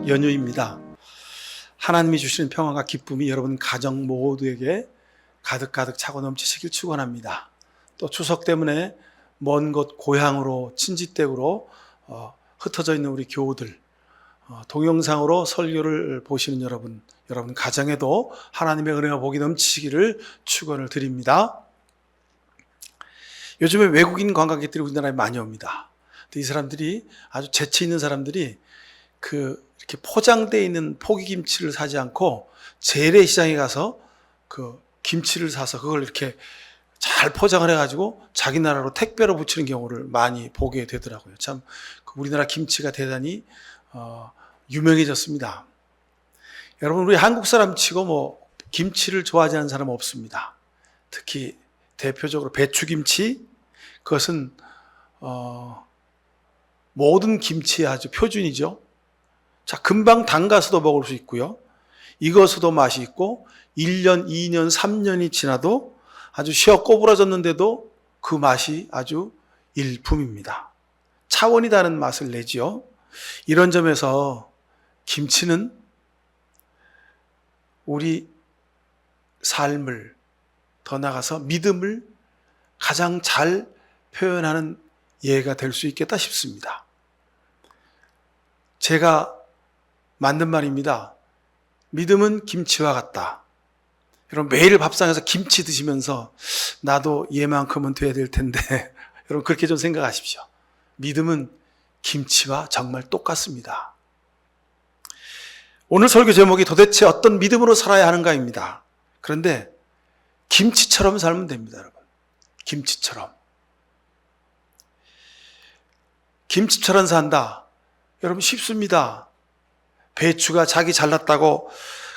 연휴입니다. 하나님이 주시는 평화가 기쁨이 여러분 가정 모두에게 가득가득 차고 넘치시길 축원합니다. 또 추석 때문에 먼 곳 고향으로 친지댁으로 흩어져 있는 우리 교우들, 동영상으로 설교를 보시는 여러분 가정에도 하나님의 은혜와 복이 넘치기를 축원을 드립니다. 요즘에 외국인 관광객들이 우리나라에 많이 옵니다. 이 사람들이 아주 재치 있는 사람들이 이렇게 포장되어 있는 포기김치를 사지 않고 재래시장에 가서 그 김치를 사서 그걸 이렇게 잘 포장을 해가지고 자기 나라로 택배로 붙이는 경우를 많이 보게 되더라고요. 참 우리나라 김치가 대단히 유명해졌습니다. 여러분, 우리 한국 사람 치고 김치를 좋아하지 않는 사람은 없습니다. 특히 대표적으로 배추김치, 그것은 모든 김치의 아주 표준이죠. 자, 금방 담가서도 먹을 수 있고요. 익어서도 맛이 있고 1년, 2년, 3년이 지나도 아주 쉬어 꼬부라졌는데도 그 맛이 아주 일품입니다. 차원이 다른 맛을 내지요. 이런 점에서 김치는 우리 삶을, 더 나아가서 믿음을 가장 잘 표현하는 예가 될 수 있겠다 싶습니다. 제가 만든 말입니다. 믿음은 김치와 같다. 여러분, 매일 밥상에서 김치 드시면서 나도 얘만큼은 돼야 될 텐데 여러분, 그렇게 좀 생각하십시오. 믿음은 김치와 정말 똑같습니다. 오늘 설교 제목이 도대체 어떤 믿음으로 살아야 하는가입니다. 그런데 김치처럼 살면 됩니다, 여러분. 김치처럼 산다. 여러분, 쉽습니다. 배추가 자기 잘났다고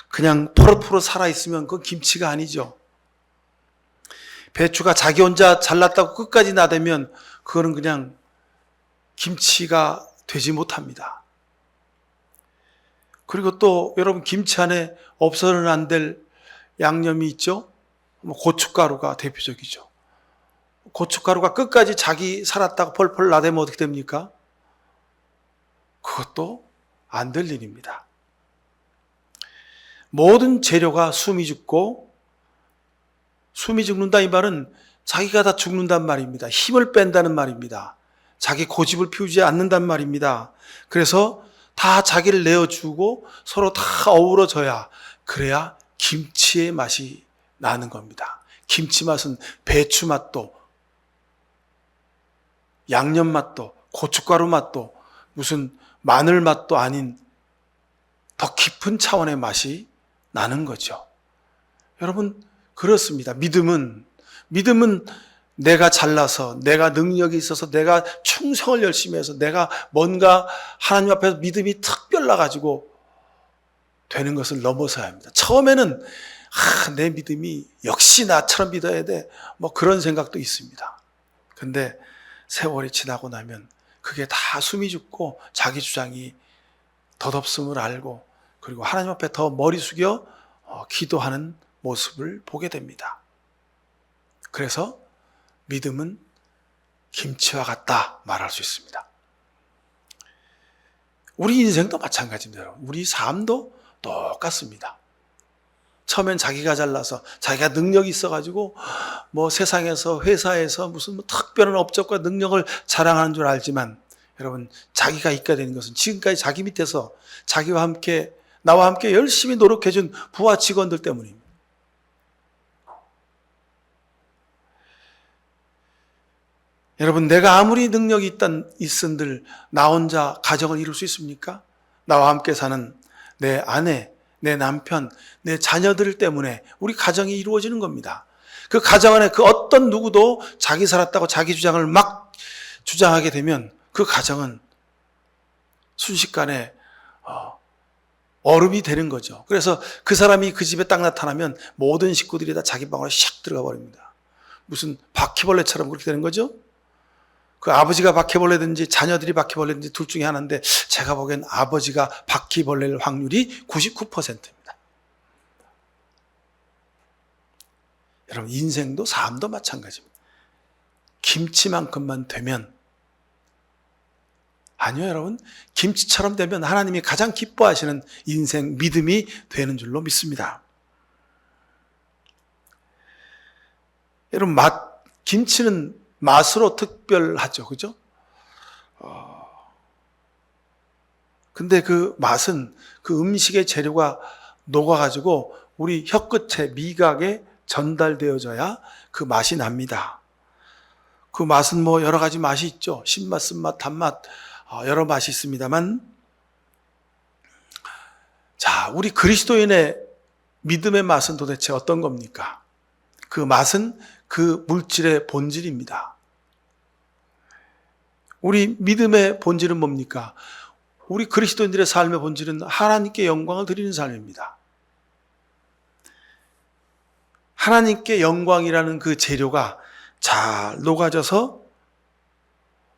그냥 포릇포릇 살아있으면 그건 김치가 아니죠. 배추가 자기 혼자 잘났다고 끝까지 나대면 그거는 그냥 김치가 되지 못합니다. 그리고 또 여러분, 김치 안에 없어서는 안 될 양념이 있죠. 고춧가루가 대표적이죠. 고춧가루가 끝까지 자기 살았다고 펄펄 나대면 어떻게 됩니까? 그것도 안 될 일입니다. 모든 재료가 숨이 죽고, 숨이 죽는다 이 말은 자기가 다 죽는단 말입니다. 힘을 뺀다는 말입니다. 자기 고집을 피우지 않는단 말입니다. 그래서 다 자기를 내어주고 서로 다 어우러져야, 그래야 김치의 맛이 나는 겁니다. 김치 맛은 배추 맛도, 양념 맛도, 고춧가루 맛도, 무슨 마늘 맛도 아닌 더 깊은 차원의 맛이 나는 거죠. 여러분, 그렇습니다. 믿음은 내가 잘나서, 내가 능력이 있어서, 내가 충성을 열심히 해서, 내가 뭔가 하나님 앞에서 믿음이 특별 나가지고 되는 것을 넘어서야 합니다. 처음에는 내 믿음이 역시 나처럼 믿어야 돼, 그런 생각도 있습니다. 근데 세월이 지나고 나면 그게 다 숨이 죽고 자기 주장이 덧없음을 알고, 그리고 하나님 앞에 더 머리 숙여 기도하는 모습을 보게 됩니다. 그래서 믿음은 김치와 같다 말할 수 있습니다. 우리 인생도 마찬가지입니다, 여러분. 우리 삶도 똑같습니다. 처음엔 자기가 잘나서, 자기가 능력이 있어가지고 세상에서, 회사에서 무슨 특별한 업적과 능력을 자랑하는 줄 알지만, 여러분, 자기가 있게 되는 것은 지금까지 자기 밑에서 나와 함께 열심히 노력해준 부하 직원들 때문입니다. 여러분, 내가 아무리 능력이 있은들 나 혼자 가정을 이룰 수 있습니까? 나와 함께 사는 내 아내, 내 남편, 내 자녀들 때문에 우리 가정이 이루어지는 겁니다. 그 가정 안에 그 어떤 누구도 자기 살았다고 자기 주장을 막 주장하게 되면 그 가정은 순식간에 얼음이 되는 거죠. 그래서 그 사람이 그 집에 딱 나타나면 모든 식구들이 다 자기 방으로 샥 들어가 버립니다. 무슨 바퀴벌레처럼 그렇게 되는 거죠. 그 아버지가 바퀴벌레든지 자녀들이 바퀴벌레든지 둘 중에 하나인데, 제가 보기엔 아버지가 바퀴벌레일 확률이 99%입니다. 여러분, 인생도 삶도 마찬가지입니다. 김치만큼만 되면 아니요, 여러분. 김치처럼 되면 하나님이 가장 기뻐하시는 인생, 믿음이 되는 줄로 믿습니다. 여러분, 김치는 맛으로 특별하죠. 그죠? 근데 그 맛은 그 음식의 재료가 녹아가지고 우리 혀끝에 미각에 전달되어져야 그 맛이 납니다. 그 맛은 뭐 여러 가지 맛이 있죠. 신맛, 쓴맛, 단맛, 여러 맛이 있습니다만, 자, 우리 그리스도인의 믿음의 맛은 도대체 어떤 겁니까? 그 맛은 그 물질의 본질입니다. 우리 믿음의 본질은 뭡니까? 우리 그리스도인들의 삶의 본질은 하나님께 영광을 드리는 삶입니다. 하나님께 영광이라는 그 재료가 잘 녹아져서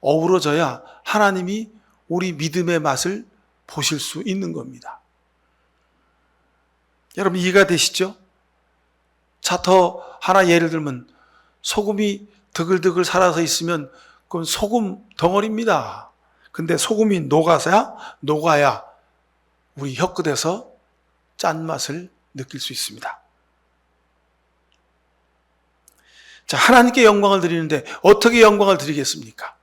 어우러져야 하나님이 우리 믿음의 맛을 보실 수 있는 겁니다. 여러분 이해가 되시죠? 자, 더 하나 예를 들면 소금이 드글드글 살아서 있으면 그건 소금 덩어리입니다. 근데 소금이 녹아야 우리 혀끝에서 짠맛을 느낄 수 있습니다. 자, 하나님께 영광을 드리는데 어떻게 영광을 드리겠습니까?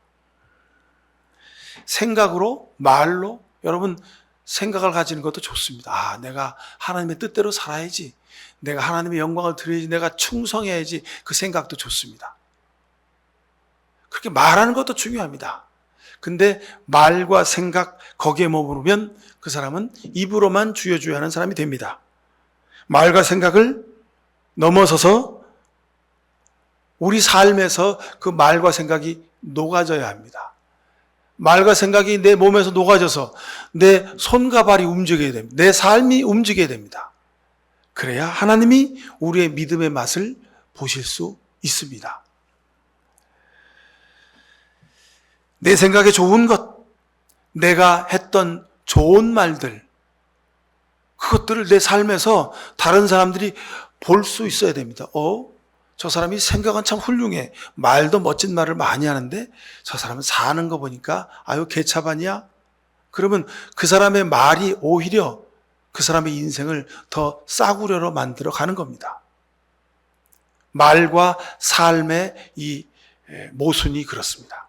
생각으로, 말로, 여러분 생각을 가지는 것도 좋습니다. 아, 내가 하나님의 뜻대로 살아야지. 내가 하나님의 영광을 드려야지. 내가 충성해야지. 그 생각도 좋습니다. 그렇게 말하는 것도 중요합니다. 근데 말과 생각 거기에 머무르면 그 사람은 입으로만 주여주여 하는 사람이 됩니다. 말과 생각을 넘어서서 우리 삶에서 그 말과 생각이 녹아져야 합니다. 말과 생각이 내 몸에서 녹아져서 내 손과 발이 움직여야 됩니다. 내 삶이 움직여야 됩니다. 그래야 하나님이 우리의 믿음의 맛을 보실 수 있습니다. 내 생각에 좋은 것, 내가 했던 좋은 말들, 그것들을 내 삶에서 다른 사람들이 볼 수 있어야 됩니다. 저 사람이 생각은 참 훌륭해. 말도 멋진 말을 많이 하는데 저 사람은 사는 거 보니까 아유 개차반이야. 그러면 그 사람의 말이 오히려 그 사람의 인생을 더 싸구려로 만들어 가는 겁니다. 말과 삶의 이 모순이 그렇습니다.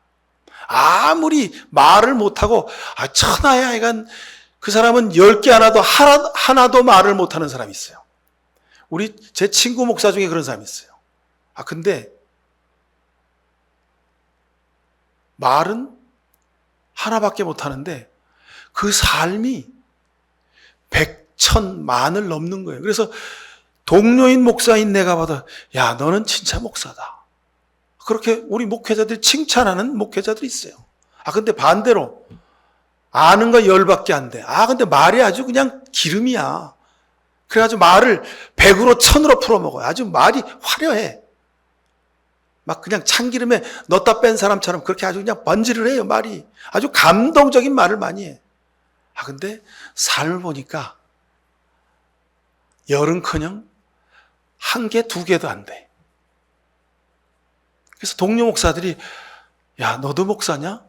아무리 말을 못하고 천하야 이건 그 사람은 10개 하나도 말을 못하는 사람이 있어요. 제 친구 목사 중에 그런 사람이 있어요. 근데 말은 하나밖에 못하는데 그 삶이 100,000,000을 넘는 거예요. 그래서 동료인 목사인 내가 봐도 야 너는 진짜 목사다. 그렇게 우리 목회자들이 칭찬하는 목회자들이 있어요. 근데 반대로 아는 거 10밖에 안 돼. 근데 말이 아주 그냥 기름이야. 그래가지고 말을 100으로 1000으로 풀어먹어요. 아주 말이 화려해. 막 그냥 참기름에 넣었다 뺀 사람처럼 그렇게 아주 그냥 번지를 해요, 말이. 아주 감동적인 말을 많이 해. 근데 삶을 보니까 열은커녕 1개, 2개도 안 돼. 그래서 동료 목사들이 야, 너도 목사냐?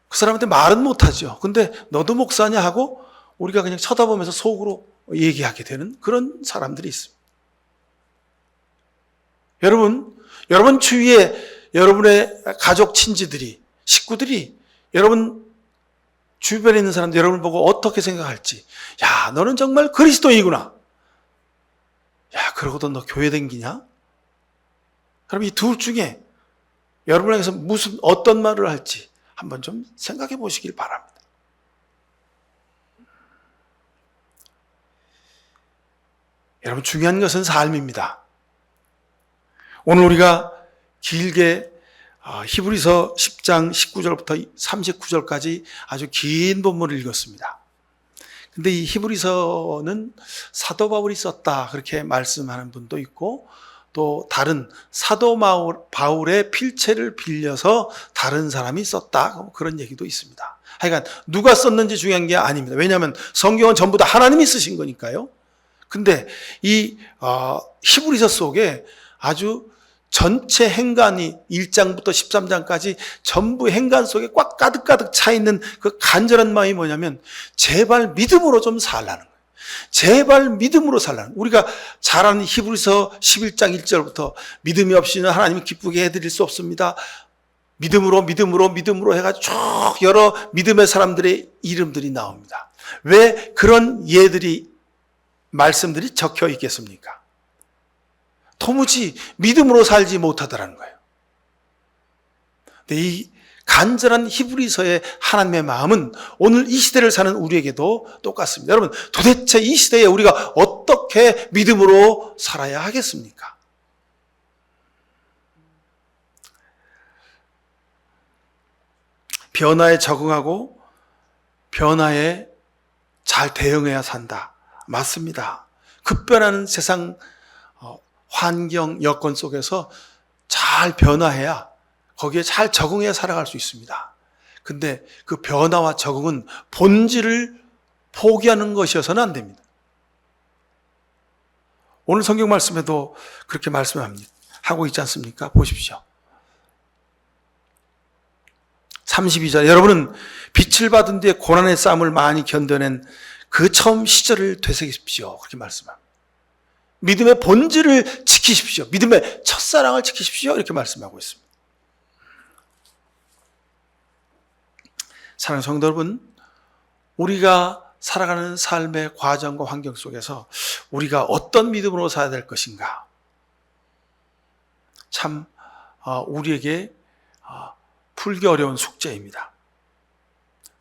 그 사람한테 말은 못하죠. 근데 너도 목사냐 하고 우리가 그냥 쳐다보면서 속으로 얘기하게 되는 그런 사람들이 있습니다. 여러분 주위에 여러분의 가족 친지들이, 식구들이 여러분 주변에 있는 사람들 여러분을 보고 어떻게 생각할지. 야, 너는 정말 그리스도인이구나. 야, 그러고도 너 교회 다니냐? 그럼 이 둘 중에 여러분에게서 어떤 말을 할지 한번 좀 생각해 보시길 바랍니다. 여러분 중요한 것은 삶입니다. 오늘 우리가 길게 히브리서 10장 19절부터 39절까지 아주 긴 본문을 읽었습니다. 근데 이 히브리서는 사도 바울이 썼다 그렇게 말씀하는 분도 있고 또 다른 사도 바울의 필체를 빌려서 다른 사람이 썼다 그런 얘기도 있습니다. 하여간 누가 썼는지 중요한 게 아닙니다. 왜냐하면 성경은 전부 다 하나님이 쓰신 거니까요. 근데 이 히브리서 속에 아주 전체 행간이 1장부터 13장까지 전부 행간 속에 꽉 가득가득 차 있는 그 간절한 마음이 뭐냐면 제발 믿음으로 좀 살라는 거예요. 제발 믿음으로 살라는 거예요. 우리가 잘 아는 히브리서 11장 1절부터 믿음이 없이는 하나님을 기쁘게 해드릴 수 없습니다. 믿음으로 해가지고 쭉 여러 믿음의 사람들의 이름들이 나옵니다. 왜 그런 말씀들이 적혀 있겠습니까? 도무지 믿음으로 살지 못하더라는 거예요. 근데 이 간절한 히브리서의 하나님의 마음은 오늘 이 시대를 사는 우리에게도 똑같습니다. 여러분, 도대체 이 시대에 우리가 어떻게 믿음으로 살아야 하겠습니까? 변화에 적응하고 변화에 잘 대응해야 산다. 맞습니다. 급변하는 세상 환경, 여건 속에서 잘 변화해야, 거기에 잘 적응해야 살아갈 수 있습니다. 근데 그 변화와 적응은 본질을 포기하는 것이어서는 안 됩니다. 오늘 성경 말씀에도 그렇게 하고 있지 않습니까? 보십시오. 32절, 여러분은 빛을 받은 뒤에 고난의 싸움을 많이 견뎌낸 그 처음 시절을 되새기십시오. 그렇게 말씀합니다. 믿음의 본질을 지키십시오. 믿음의 첫사랑을 지키십시오. 이렇게 말씀하고 있습니다. 사랑하는 성도 여러분, 우리가 살아가는 삶의 과정과 환경 속에서 우리가 어떤 믿음으로 살아야 될 것인가? 참 우리에게 풀기 어려운 숙제입니다.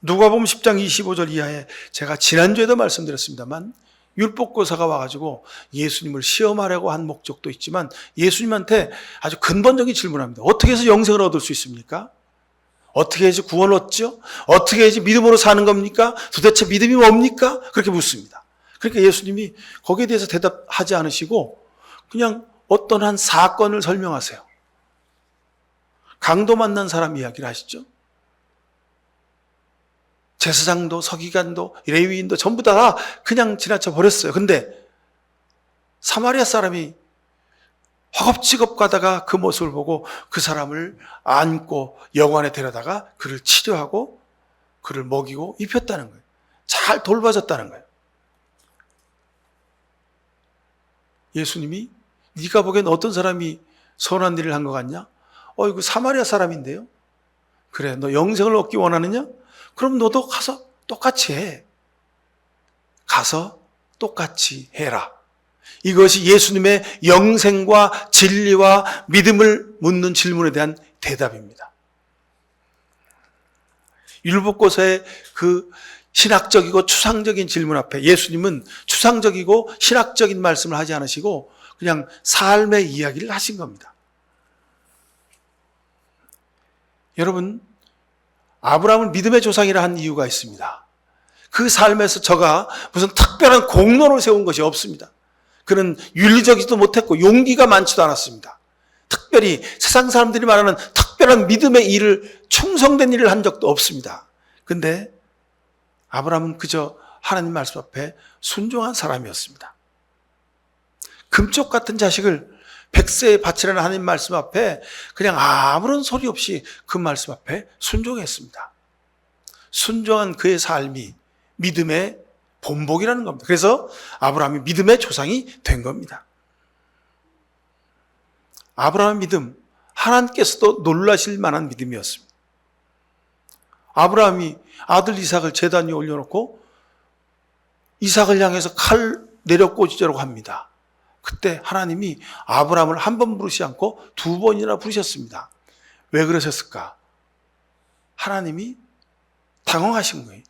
누가복음 10장 25절 이하에 제가 지난주에도 말씀드렸습니다만 율법교사가 와가지고 예수님을 시험하려고 한 목적도 있지만 예수님한테 아주 근본적인 질문합니다. 어떻게 해서 영생을 얻을 수 있습니까? 어떻게 해야지 구원을 얻죠? 어떻게 해야지 믿음으로 사는 겁니까? 도대체 믿음이 뭡니까? 그렇게 묻습니다. 그러니까 예수님이 거기에 대해서 대답하지 않으시고 그냥 어떤 한 사건을 설명하세요. 강도 만난 사람 이야기를 하시죠. 제사장도 서기관도 레위인도 전부 다 그냥 지나쳐 버렸어요. 근데 사마리아 사람이 허겁지겁 가다가 그 모습을 보고 그 사람을 안고 여관에 데려다가 그를 치료하고 그를 먹이고 입혔다는 거예요. 잘 돌봐줬다는 거예요. 예수님이 네가 보기엔 어떤 사람이 선한 일을 한 것 같냐? 이거 사마리아 사람인데요. 그래, 너 영생을 얻기 원하느냐? 그럼 너도 가서 똑같이 해. 가서 똑같이 해라. 이것이 예수님의 영생과 진리와 믿음을 묻는 질문에 대한 대답입니다. 율법고사의 그 신학적이고 추상적인 질문 앞에 예수님은 추상적이고 신학적인 말씀을 하지 않으시고 그냥 삶의 이야기를 하신 겁니다. 여러분, 아브라함을 믿음의 조상이라 한 이유가 있습니다. 그 삶에서 저가 무슨 특별한 공로를 세운 것이 없습니다. 그는 윤리적이지도 못했고 용기가 많지도 않았습니다. 특별히 세상 사람들이 말하는 특별한 믿음의 일을, 충성된 일을 한 적도 없습니다. 근데 아브라함은 그저 하나님 말씀 앞에 순종한 사람이었습니다. 금쪽 같은 자식을 100세에 바치라는 하나님 말씀 앞에 그냥 아무런 소리 없이 그 말씀 앞에 순종했습니다. 순종한 그의 삶이 믿음의 본복이라는 겁니다. 그래서 아브라함이 믿음의 조상이 된 겁니다. 아브라함의 믿음, 하나님께서도 놀라실 만한 믿음이었습니다. 아브라함이 아들 이삭을 제단 위에 올려놓고 이삭을 향해서 칼 내려 꽂으려고 합니다. 그때 하나님이 아브라함을 한 번 부르시지 않고 2번이나 부르셨습니다. 왜 그러셨을까? 하나님이 당황하신 거예요.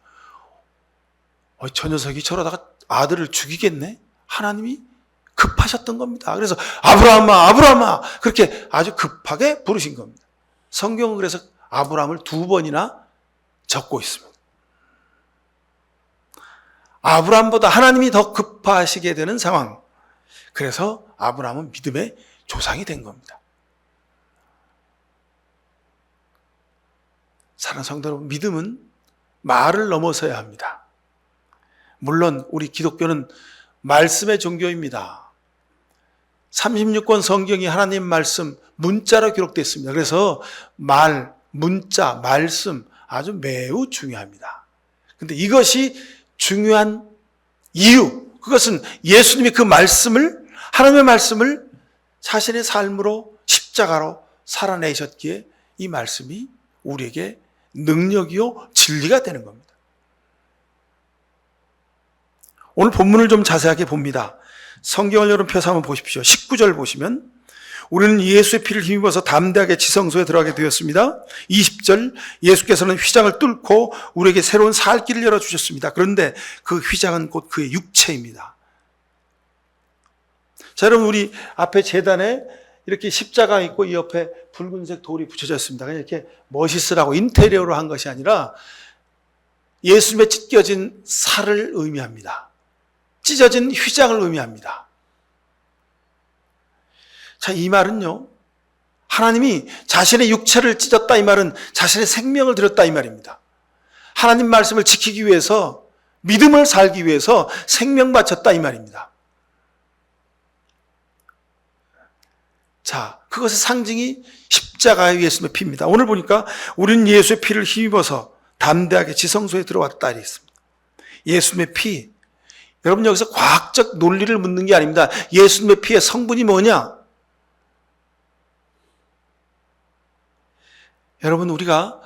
저 녀석이 저러다가 아들을 죽이겠네? 하나님이 급하셨던 겁니다. 그래서 아브라함아, 아브라함아, 그렇게 아주 급하게 부르신 겁니다. 성경은 그래서 아브라함을 2번이나 적고 있습니다. 아브라함보다 하나님이 더 급하시게 되는 상황. 그래서 아브라함은 믿음의 조상이 된 겁니다. 사랑하는 성도 여러분, 믿음은 말을 넘어서야 합니다. 물론 우리 기독교는 말씀의 종교입니다. 36권 성경이 하나님 말씀 문자로 기록됐습니다. 그래서 문자, 말씀 아주 매우 중요합니다. 근데 이것이 중요한 이유, 그것은 예수님이 그 말씀을, 하나님의 말씀을 자신의 삶으로 십자가로 살아내셨기에 이 말씀이 우리에게 능력이요 진리가 되는 겁니다. 오늘 본문을 좀 자세하게 봅니다. 성경을 여러분 펴서 한번 보십시오. 19절 보시면 우리는 예수의 피를 힘입어서 담대하게 지성소에 들어가게 되었습니다. 20절 예수께서는 휘장을 뚫고 우리에게 새로운 살 길을 열어주셨습니다. 그런데 그 휘장은 곧 그의 육체입니다. 자, 여러분 우리 앞에 제단에 이렇게 십자가 있고 이 옆에 붉은색 돌이 붙여져 있습니다. 그냥 이렇게 멋있으라고 인테리어로 한 것이 아니라 예수님의 찢겨진 살을 의미합니다. 찢어진 휘장을 의미합니다. 자, 이 말은요, 하나님이 자신의 육체를 찢었다 이 말은 자신의 생명을 드렸다 이 말입니다. 하나님 말씀을 지키기 위해서, 믿음을 살기 위해서 생명 바쳤다 이 말입니다. 자, 그것의 상징이 십자가의 예수님의 피입니다. 오늘 보니까 우리는 예수의 피를 힘입어서 담대하게 지성소에 들어왔다 이랬습니다. 예수님의 피, 여러분 여기서 과학적 논리를 묻는 게 아닙니다. 예수님의 피의 성분이 뭐냐? 여러분 우리가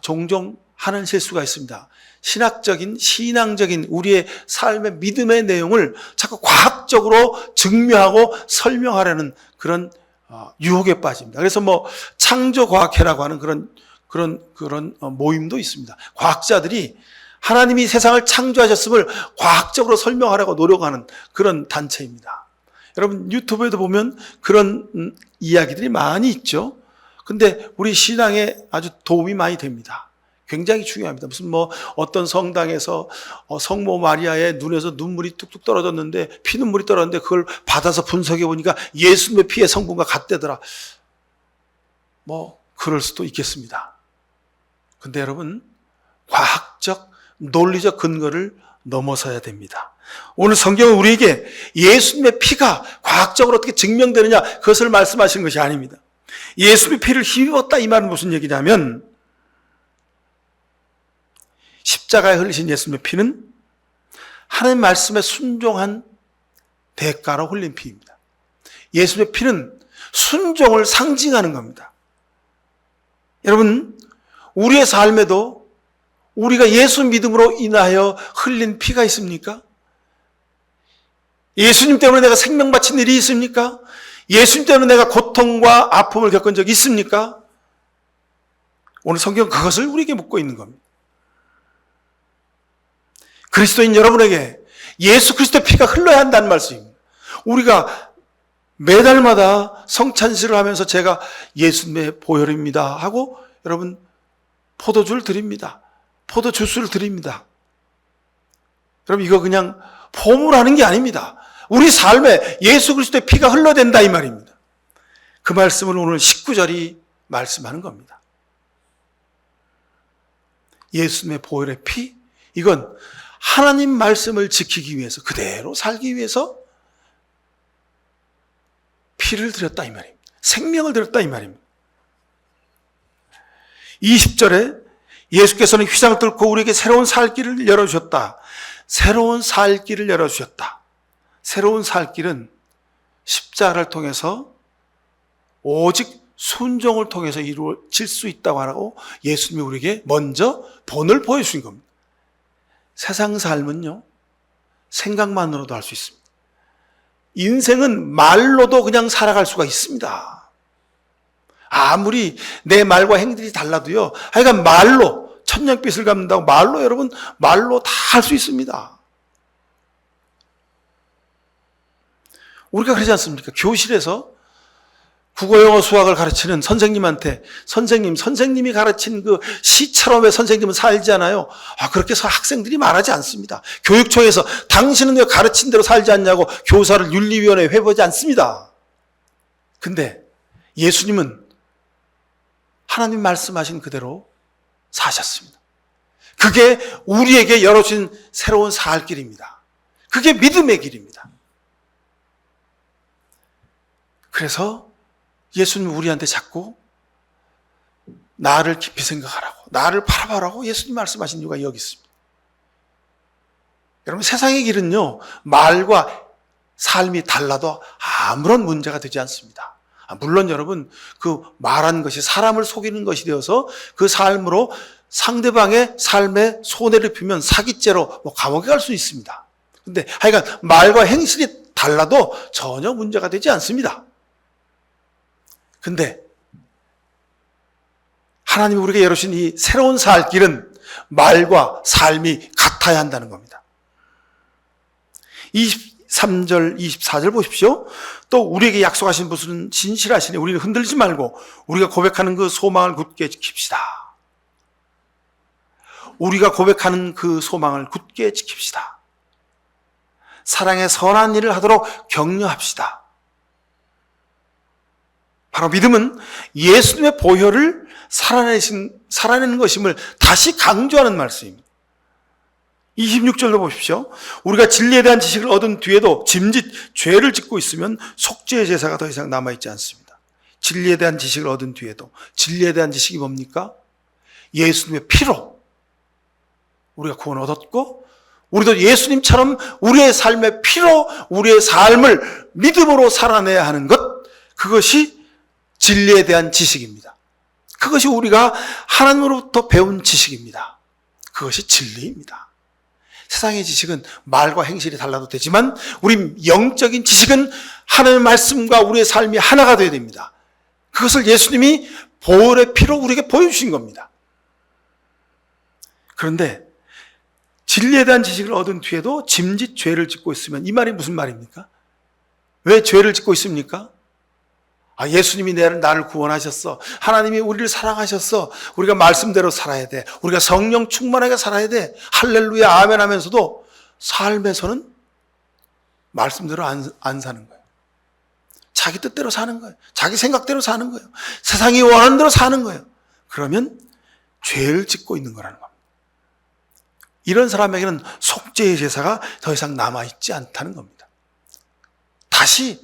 종종 하는 실수가 있습니다. 신앙적인 우리의 삶의 믿음의 내용을 자꾸 과학적으로 증명하고 설명하려는 그런 유혹에 빠집니다. 그래서 창조과학회라고 하는 그런 모임도 있습니다. 과학자들이 하나님이 세상을 창조하셨음을 과학적으로 설명하려고 노력하는 그런 단체입니다. 여러분 유튜브에도 보면 그런 이야기들이 많이 있죠. 근데 우리 신앙에 아주 도움이 많이 됩니다. 굉장히 중요합니다. 무슨 어떤 성당에서 성모 마리아의 눈에서 눈물이 뚝뚝 떨어졌는데 피눈물이 떨어졌는데 그걸 받아서 분석해 보니까 예수님의 피의 성분과 같대더라. 그럴 수도 있겠습니다. 근데 여러분 과학적 논리적 근거를 넘어서야 됩니다. 오늘 성경은 우리에게 예수님의 피가 과학적으로 어떻게 증명되느냐 그것을 말씀하시는 것이 아닙니다. 예수님의 피를 힘입었다 이 말은 무슨 얘기냐면 십자가에 흘리신 예수님의 피는 하나님 말씀에 순종한 대가로 흘린 피입니다. 예수님의 피는 순종을 상징하는 겁니다. 여러분 우리의 삶에도 우리가 예수 믿음으로 인하여 흘린 피가 있습니까? 예수님 때문에 내가 생명 바친 일이 있습니까? 예수님 때문에 내가 고통과 아픔을 겪은 적이 있습니까? 오늘 성경은 그것을 우리에게 묻고 있는 겁니다. 그리스도인 여러분에게 예수 그리스도의 피가 흘러야 한다는 말씀입니다. 우리가 매달마다 성찬식을 하면서 제가 예수님의 보혈입니다 하고 여러분 포도주를 드립니다. 포도 주스를 드립니다. 여러분 이거 그냥 포물하는 게 아닙니다. 우리 삶에 예수 그리스도의 피가 흘러댄다 이 말입니다. 그 말씀을 오늘 19절이 말씀하는 겁니다. 예수님의 보혈의 피, 이건 하나님 말씀을 지키기 위해서 그대로 살기 위해서 피를 드렸다 이 말입니다. 생명을 드렸다 이 말입니다. 20절에 예수께서는 휘장을 뚫고 우리에게 새로운 살 길을 열어주셨다. 새로운 살 길을 열어주셨다. 새로운 살 길은 십자가를 통해서 오직 순종을 통해서 이루어질 수 있다고 하라고 예수님이 우리에게 먼저 본을 보여주신 겁니다. 세상 삶은요, 생각만으로도 할 수 있습니다. 인생은 말로도 그냥 살아갈 수가 있습니다. 아무리 내 말과 행동이 달라도요, 하여간 말로, 천냥빛을 갚는다고 말로 여러분, 말로 다 할 수 있습니다. 우리가 그러지 않습니까? 교실에서 국어, 영어, 수학을 가르치는 선생님한테 선생님이 가르친 그 시처럼의 선생님은 살지 않아요. 그렇게 해서 학생들이 말하지 않습니다. 교육청에서 당신은 왜 가르친 대로 살지 않냐고 교사를 윤리위원회에 회부하지 않습니다. 근데 예수님은 하나님 말씀하신 그대로 사셨습니다. 그게 우리에게 열어준 새로운 살 길입니다. 그게 믿음의 길입니다. 그래서 예수님 우리한테 자꾸 나를 깊이 생각하라고, 나를 바라보라고 예수님 말씀하신 이유가 여기 있습니다. 여러분, 세상의 길은요, 말과 삶이 달라도 아무런 문제가 되지 않습니다. 물론 여러분, 그 말한 것이 사람을 속이는 것이 되어서 그 삶으로 상대방의 삶에 손해를 입히면 사기죄로 감옥에 갈 수 있습니다. 근데 하여간 말과 행실이 달라도 전혀 문제가 되지 않습니다. 근데 하나님이 우리에게 열어주신 이 새로운 살 길은 말과 삶이 같아야 한다는 겁니다. 23절, 24절 보십시오. 또 우리에게 약속하신 분은 진실하시니 우리는 흔들리지 말고 우리가 고백하는 그 소망을 굳게 지킵시다. 우리가 고백하는 그 소망을 굳게 지킵시다. 사랑의 선한 일을 하도록 격려합시다. 바로 믿음은 예수님의 보혈을 살아내는 것임을 다시 강조하는 말씀입니다. 26절도 보십시오. 우리가 진리에 대한 지식을 얻은 뒤에도 짐짓 죄를 짓고 있으면 속죄의 제사가 더 이상 남아있지 않습니다. 진리에 대한 지식을 얻은 뒤에도, 진리에 대한 지식이 뭡니까? 예수님의 피로 우리가 구원을 얻었고, 우리도 예수님처럼 우리의 삶의 피로 우리의 삶을 믿음으로 살아내야 하는 것, 그것이 진리에 대한 지식입니다. 그것이 우리가 하나님으로부터 배운 지식입니다. 그것이 진리입니다. 세상의 지식은 말과 행실이 달라도 되지만 우리 영적인 지식은 하나님의 말씀과 우리의 삶이 하나가 되어야 됩니다. 그것을 예수님이 보혈의 피로 우리에게 보여주신 겁니다. 그런데 진리에 대한 지식을 얻은 뒤에도 짐짓 죄를 짓고 있으면, 이 말이 무슨 말입니까? 왜 죄를 짓고 있습니까? 예수님이 나를 구원하셨어. 하나님이 우리를 사랑하셨어. 우리가 말씀대로 살아야 돼. 우리가 성령 충만하게 살아야 돼. 할렐루야 아멘 하면서도 삶에서는 말씀대로 안 사는 거예요. 자기 뜻대로 사는 거예요. 자기 생각대로 사는 거예요. 세상이 원하는 대로 사는 거예요. 그러면 죄를 짓고 있는 거라는 겁니다. 이런 사람에게는 속죄의 제사가 더 이상 남아있지 않다는 겁니다. 다시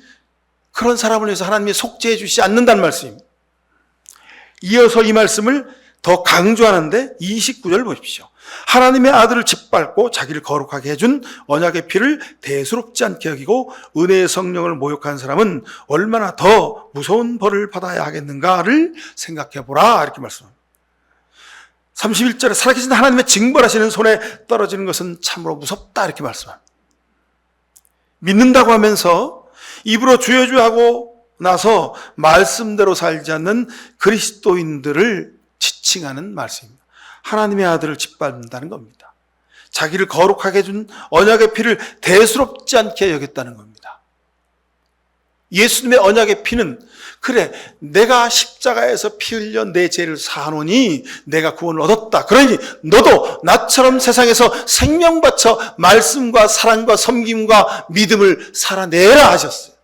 그런 사람을 위해서 하나님이 속죄해 주시지 않는다는 말씀입니다. 이어서 이 말씀을 더 강조하는데 29절 보십시오. 하나님의 아들을 짓밟고 자기를 거룩하게 해준 언약의 피를 대수롭지 않게 여기고 은혜의 성령을 모욕한 사람은 얼마나 더 무서운 벌을 받아야 하겠는가를 생각해보라, 이렇게 말씀합니다. 31절에 살아계신 하나님의 징벌하시는 손에 떨어지는 것은 참으로 무섭다, 이렇게 말씀합니다. 믿는다고 하면서 입으로 주여 하고 나서 말씀대로 살지 않는 그리스도인들을 지칭하는 말씀입니다. 하나님의 아들을 짓밟는다는 겁니다. 자기를 거룩하게 해준 언약의 피를 대수롭지 않게 여겼다는 겁니다. 예수님의 언약의 피는, 그래 내가 십자가에서 피 흘려 내 죄를 사하노니 내가 구원을 얻었다, 그러니 너도 나처럼 세상에서 생명 바쳐 말씀과 사랑과 섬김과 믿음을 살아내라 하셨어요.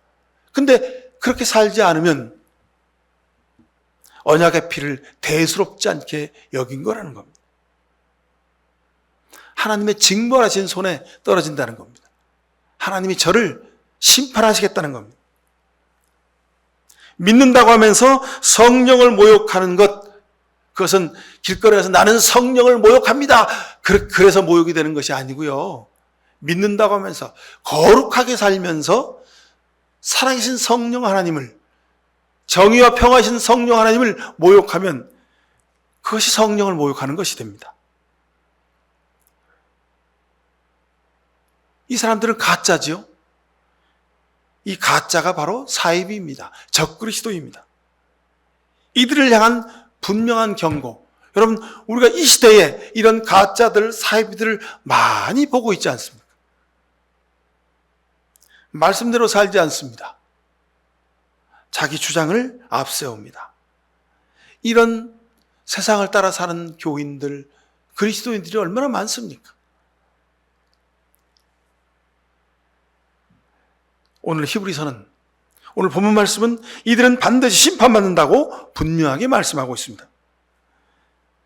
근데 그렇게 살지 않으면 언약의 피를 대수롭지 않게 여긴 거라는 겁니다. 하나님의 징벌하신 손에 떨어진다는 겁니다. 하나님이 저를 심판하시겠다는 겁니다. 믿는다고 하면서 성령을 모욕하는 것, 그것은 길거리에서 나는 성령을 모욕합니다, 그래서 모욕이 되는 것이 아니고요. 믿는다고 하면서 거룩하게 살면서 살아계신 성령 하나님을, 정의와 평화하신 성령 하나님을 모욕하면 그것이 성령을 모욕하는 것이 됩니다. 이 사람들은 가짜지요. 이 가짜가 바로 사이비입니다. 적그리스도입니다. 이들을 향한 분명한 경고. 여러분, 우리가 이 시대에 이런 가짜들, 사이비들을 많이 보고 있지 않습니까? 말씀대로 살지 않습니다. 자기 주장을 앞세웁니다. 이런 세상을 따라 사는 교인들, 그리스도인들이 얼마나 많습니까? 오늘 히브리서는, 오늘 본문 말씀은 이들은 반드시 심판받는다고 분명하게 말씀하고 있습니다.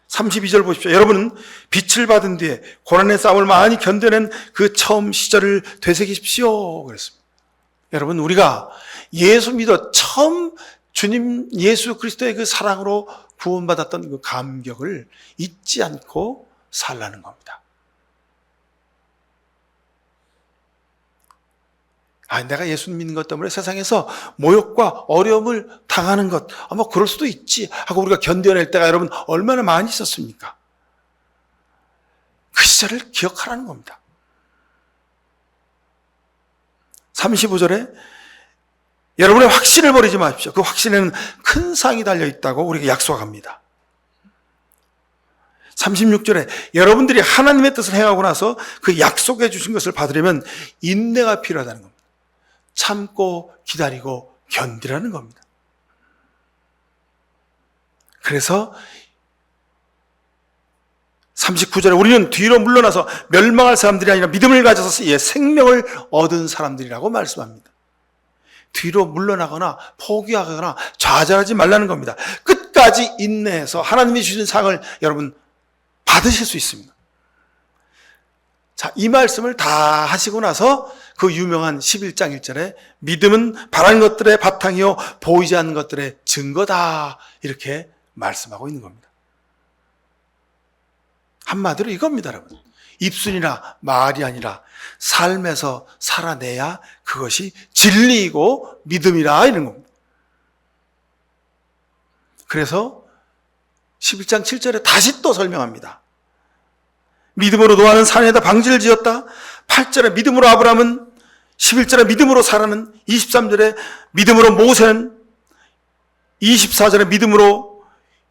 32절 보십시오. 여러분은 빛을 받은 뒤에 고난의 싸움을 많이 견뎌낸 그 처음 시절을 되새기십시오, 그랬습니다. 여러분, 우리가 예수 믿어 처음 주님 예수 그리스도의 그 사랑으로 구원받았던 그 감격을 잊지 않고 살라는 겁니다. 내가 예수 믿는 것 때문에 세상에서 모욕과 어려움을 당하는 것, 뭐 그럴 수도 있지 하고 우리가 견뎌낼 때가 여러분 얼마나 많이 있었습니까? 그 시절을 기억하라는 겁니다. 35절에 여러분의 확신을 버리지 마십시오. 그 확신에는 큰 상이 달려있다고 우리에게 약속합니다. 36절에 여러분들이 하나님의 뜻을 행하고 나서 그 약속해 주신 것을 받으려면 인내가 필요하다는 겁니다. 참고 기다리고 견디라는 겁니다. 그래서 39절에 우리는 뒤로 물러나서 멸망할 사람들이 아니라 믿음을 가져서 생명을 얻은 사람들이라고 말씀합니다. 뒤로 물러나거나 포기하거나 좌절하지 말라는 겁니다. 끝까지 인내해서 하나님이 주신 상을 여러분 받으실 수 있습니다. 자, 이 말씀을 다 하시고 나서 그 유명한 11장 1절에 믿음은 바라는 것들의 바탕이요 보이지 않는 것들의 증거다 이렇게 말씀하고 있는 겁니다. 한마디로 이겁니다, 여러분. 입술이나 말이 아니라 삶에서 살아내야 그것이 진리이고 믿음이라 이런 겁니다. 그래서 11장 7절에 다시 또 설명합니다. 믿음으로 노아는 산에다 방지를 지었다. 8절에 믿음으로 아브라함은, 11절에 믿음으로 사라는, 23절에 믿음으로 모세는, 24절에 믿음으로,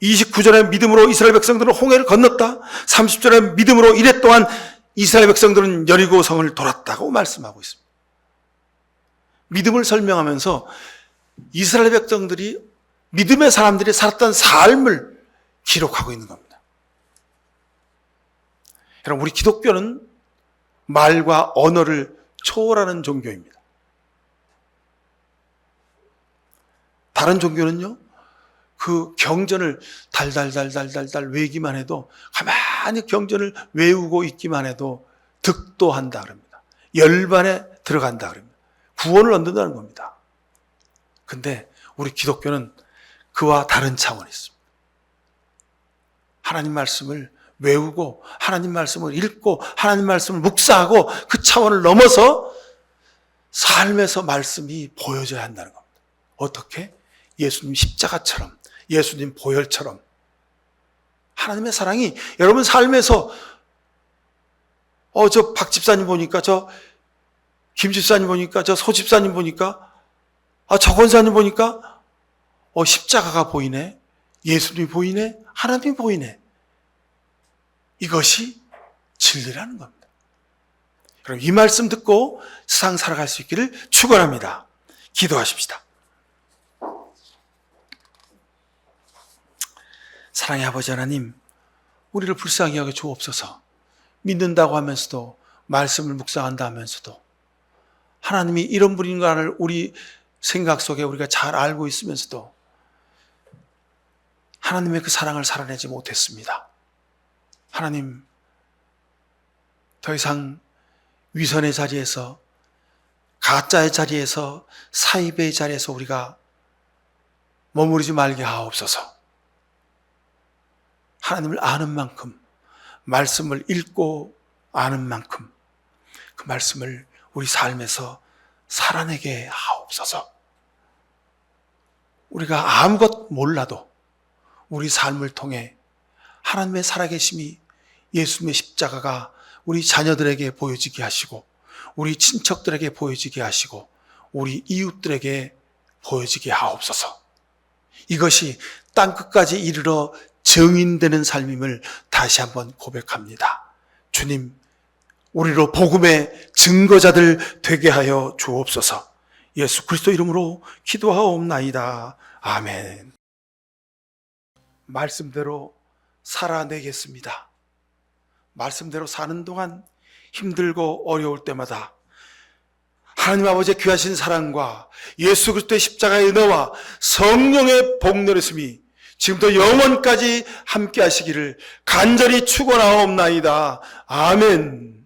29절에 믿음으로 이스라엘 백성들은 홍해를 건넜다. 30절에 믿음으로 이래 동안 이스라엘 백성들은 여리고 성을 돌았다고 말씀하고 있습니다. 믿음을 설명하면서 이스라엘 백성들이 믿음의 사람들이 살았던 삶을 기록하고 있는 겁니다. 여러분, 우리 기독교는 말과 언어를 초월하는 종교입니다. 다른 종교는요, 그 경전을 달달달달달달 외기만 해도, 가만히 경전을 외우고 있기만 해도 득도한다 그럽니다. 열반에 들어간다 그럽니다. 구원을 얻는다는 겁니다. 근데 우리 기독교는 그와 다른 차원이 있습니다. 하나님 말씀을 외우고 하나님 말씀을 읽고 하나님 말씀을 묵상하고 그 차원을 넘어서 삶에서 말씀이 보여져야 한다는 겁니다. 어떻게? 예수님 십자가처럼, 예수님 보혈처럼. 하나님의 사랑이 여러분 삶에서 저 박 집사님 보니까, 저 김 집사님 보니까, 저 소 집사님 보니까, 저 권사님 보니까 십자가가 보이네, 예수님이 보이네, 하나님이 보이네. 이것이 진리라는 겁니다. 그럼 이 말씀 듣고 세상 살아갈 수 있기를 축원합니다. 기도하십시다. 사랑의 아버지 하나님, 우리를 불쌍히 여겨 주옵소서. 믿는다고 하면서도, 말씀을 묵상한다 하면서도 하나님이 이런 분인가를 우리 생각 속에 우리가 잘 알고 있으면서도 하나님의 그 사랑을 살아내지 못했습니다. 하나님, 더 이상 위선의 자리에서, 가짜의 자리에서, 사입의 자리에서 우리가 머무르지 말게 하옵소서. 하나님을 아는 만큼, 말씀을 읽고 아는 만큼 그 말씀을 우리 삶에서 살아내게 하옵소서. 우리가 아무것 몰라도 우리 삶을 통해 하나님의 살아계심이, 예수님의 십자가가 우리 자녀들에게 보여지게 하시고, 우리 친척들에게 보여지게 하시고, 우리 이웃들에게 보여지게 하옵소서. 이것이 땅끝까지 이르러 증인되는 삶임을 다시 한번 고백합니다. 주님, 우리로 복음의 증거자들 되게 하여 주옵소서. 예수 그리스도 이름으로 기도하옵나이다. 아멘. 말씀대로 살아내겠습니다. 말씀대로 사는 동안 힘들고 어려울 때마다 하나님 아버지의 귀하신 사랑과 예수 그리스도의 십자가의 은혜와 성령의 복노릇음이 지금부터 영원까지 함께 하시기를 간절히 축원하옵나이다. 아멘.